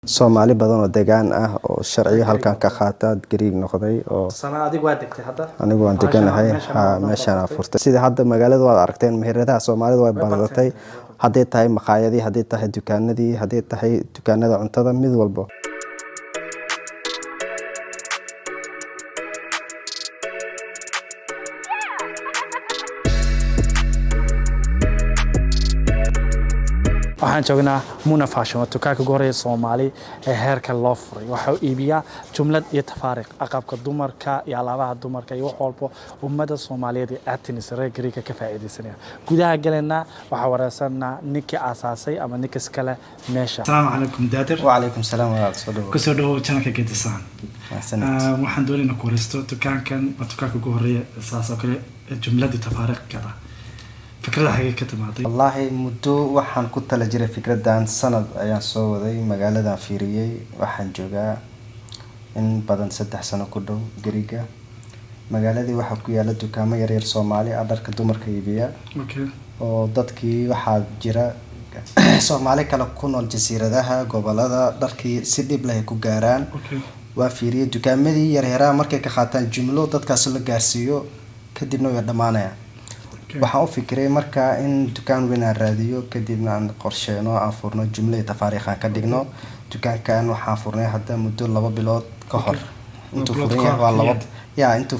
Soomaali badan oo deegaan ah oo sharciyo halkan ka qaata Greek noqday oo sana adigu waa degtay hadda anigu waan deganahay meeshaan furtay sida hadda magaalada waad aragteen meheradaha Soomaalida way badatay haday tahay maqaayadii haday tahay dukaanadii haday tahay dukaanada cuntada mid walba waxaan joognaa Muna Fashion oo dukaanka gooraya Soomaali ee heerka loo furay waxa uu iibiyaa jumlad iyo tafaariiq aqabka dumarka iyo alaabaha dumarka iyo wax walba ummada Soomaaliyeed ee Athens reer Greek ka faa'iideysanaya gudaha galena waxa wareysanaa ninkii aasaasay ama ninkiis kale meesha Assalaamu calaykum Daadir wa calaykum salaam wa rahmatullahi ku soo dhawow channelka Geedisan waxaan doonaynaa ku wareysto dukaankan waa dukaanka gooraya saas oo kale jumlada tafaariiq kada فكرة حاجة كتماضي والله مدو waxaan ku tala jiray fikradan sanad ayaan soo waday magaalada fiiriyay waxaan joogaa in badan 3 sano ku dhow Greega magaaladii waxa ku yaala dukaamo yar yar Soomaali ah dharka dumarka iibiya oo dadkii waxa jira Soomaali kala ku nool jasiiradaha gobolada dharkii si dib leh ku gaaraan waa fiiriyay dukaamadii yar yar markay ka qaataan jumlo dadkaas la gaarsiiyo kadibna way dhamaanayaan waxaan u fikiray marka in dukaan weyn aan raadiyo kadibna aan qorsheeno aan furno jumlada tafaariiq aan ka dhigno dukaankan waxaan furnay hadda muddo 2 bilood ka hor intuu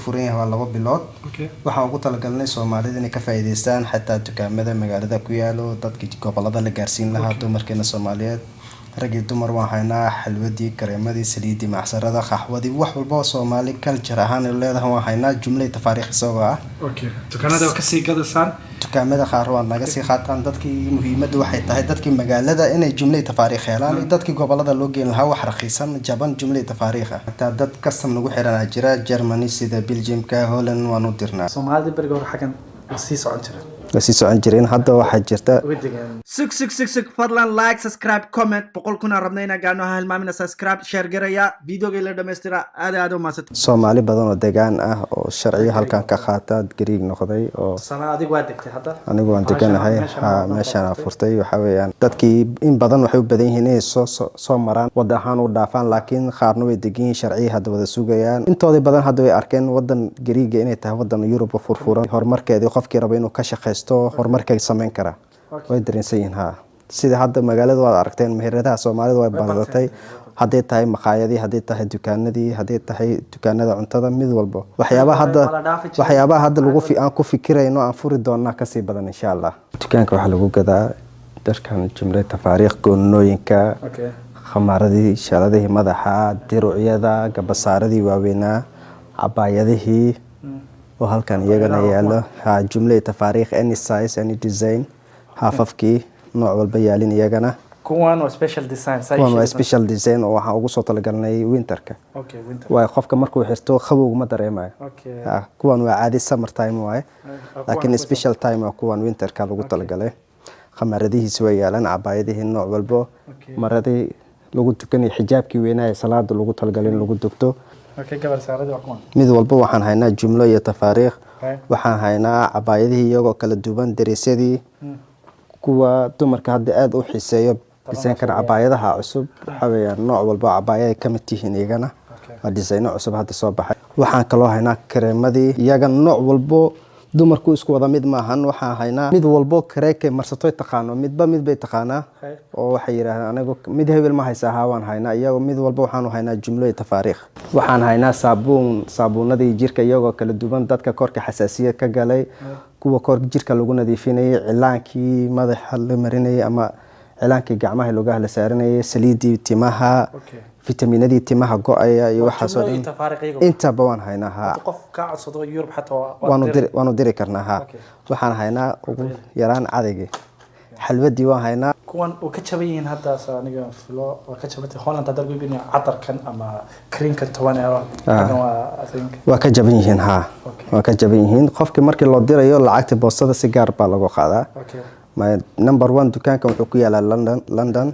furan yahay waa 2 bilood waxaan ugu talagalnay Soomaalida inay ka faa'iideystaan xataa dukaamada magaalada ku yaalo dadka gobolada la gaarsiin lahaa dumarkeena Soomaaliyeed ragii dumar waan haynaa xalwadii kareemadii saliidii macsarada qaxwadii wax walba Soomaali culture ahaan leedahay waan haynaa jumlada tafaariiq sabab ah dukaanada ka sii gadasaan dukaamada qaar waa naga sii qaataan dadkii muhiimadu waxay tahay dadkii magaalada inay jumlada tafaariiq helaan dadkii gobolada loo geyn lahaa wax raqiisan jaban jumlada tafaariiq ah dad custom nagu xiran jira Germany sida Belgium ka Holland waan u dirnaa Soomaalida bariga xagan sii socon jiray sii socon jireen hadda waxa jirta sug fadlan like subscribe comment boqol kuna rabnayna gaano halmaamina subscribe share garaya videoga la dhameystira aad u maasad Soomaali badan oo deegaan ah oo sharciyo halkan ka qaata Greek noqday oo sana adigu waa degtay hadda anigu waan deganahay meeshaan furtay waxa weeyaan dadkii in badan waxay u badan yihiin inay soo maraan wadahan u dhaafaan laakiin qaarna way degan sharciyo hadda wada sugayaan intooda badan hadda way arkeen wadan Greek inay tahay wadan Europe furfuran horumarkeedii qofkii raba inuu ka shaqeysto horumarka sameyn kara way dareensan sida hadda magaalada waad aragteen meheradaha Soomaalida way badatay haday tahay maqaayadii haday tahay dukaanadii haday tahay dukaanada cuntada mid walba waxyaabaha hadda lagu aan ku fikirayno aan furi doonaa ka sii badan insha Allah dukaanka waxa lagu gadaa dharkan jumlada tafaariiq goonooyinka khamaradii shaaladii madaxa diruucyada gabasaaradii waaweynaa cabaayadihii وهالكان يجنا يلا جملة تفاريخ any size any design هاففكي نوع والبيالين يجنا كوان وسبيشال ديزاين كوان وسبيشال ديزاين وها ugu soo talagalnay winterka way qofka markuu xirto qabow ma dareemayo kuwan waa caadi summer time way laakiin special time waa kuwan winterka lagu talagalay khamaradihiisa way yaalan cabaayadihi nooc walba maradii lagu tukanay xijaabkii weynaa salaada lagu talagalay lagu dugto mid walba waxaan haynaa jumlo iyo tafaariiq waxaan haynaa cabaayadihii iyagoo kala duwan dariisadii kuwa dumarka hadda aad u xiiseeyo design-kan cabaayadaha cusub waxa weeyaan nooc walba cabaayad ka mid yihiin iyagana waa design cusub hadda soo baxay waxaan kaloo haynaa kareemadii iyaga nooc walba dumarku isku wada mid maahan waxaan haynaa mid walba kareekay marsato taqaano midba mid bay taqaanaa oo waxay yiraahdaan anigu mid hebel ma haysaa waan haynaa iyaga mid walba waxaan haynaa jumlo iyo tafaariiq waxaan haynaa saabuunadii jirka iyagoo kala duwan dadka korka xasaasiyad ka galay kuwa korka jirka lagu nadiifinayay cilaankii madaxa la marinayay ama cilaankii gacmaha looga la saaranayay saliidii timaha فيتامينات تيمها قاية يوحصل أنت بوان هيناها وانو ديري كرناها وحان هينا يران عادي حلوة ديوان هينا كون وكتشبين هذا سانيجا فلو وكتشبت هون تقدر تقولين عطر كان أما كريم كان تواني وكتشبين ها وكتشبين خوفك مركي لو دير يلا عكت بوصة سيجار بالغو هذا ما نمبر 1 دكان كم حكوية على لندن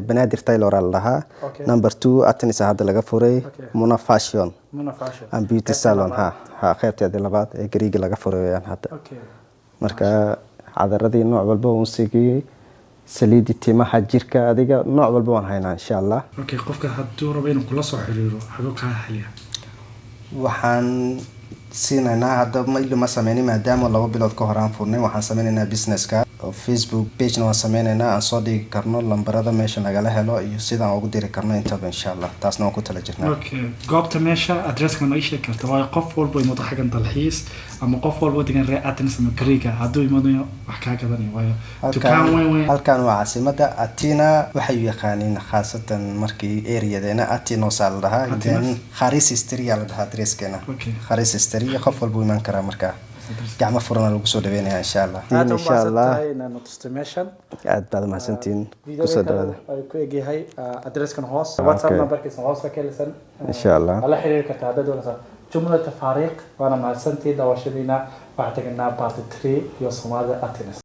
بنادر تايلور لها نمبر 2 أتنس هذا لقى فوري مونا فاشيون أم بيوتي سالون ها خيرتي هذه لبعض جريج لقى فوري يعني هذا مركا هذا ردي نوع بالبو موسيقي saliidi timaha jirka adiga nooc walba waan haynaa insha Allah. Okay, qofka hadduu rabo inuu kula soo xiriiro xagoo kaa xaliya waxaan siinaynaa hadda ma sameynin maadaama 2 bilood ka hor aan furnay waxaan sameynaynaa businesska oo Facebook page na waan sameynaynaa aan soo dhigi karno lambarada meesha nagala helo iyo sida aan ugu diri karno intaba insha Allah taasna waan ku tala jirnaa. Okay, goobta meesha addresska ma sheegi kartaa waa qof walba inuu xagan dalxiis ama qof walba degan reer Athens ama Greece hadduu imaanayo wax ka gadanayo waayo dukaan weyn halkan waa caasimada Athena waxay yaqaaniin khaasatan markii areadeena Athena saldaha intaan Kharis Street la dhahaa addresskeena. Kharis Street qof walba iman kara markaa gacmo furan lagu soo dhaweynaya insha Allah. Insha Allah inaan tusmeeshan aad baad mahadsantiin ku soo dhawaada ay ku eegyahay addresskan hoos WhatsApp numberkiisa hoos ka kelisan insha Allah ala xiriir kartaa hadda doonaysa jumla tafaariiq waana mahadsantiin daawashadiina waxaan tagnaa part 3 iyo Soomaalida Athens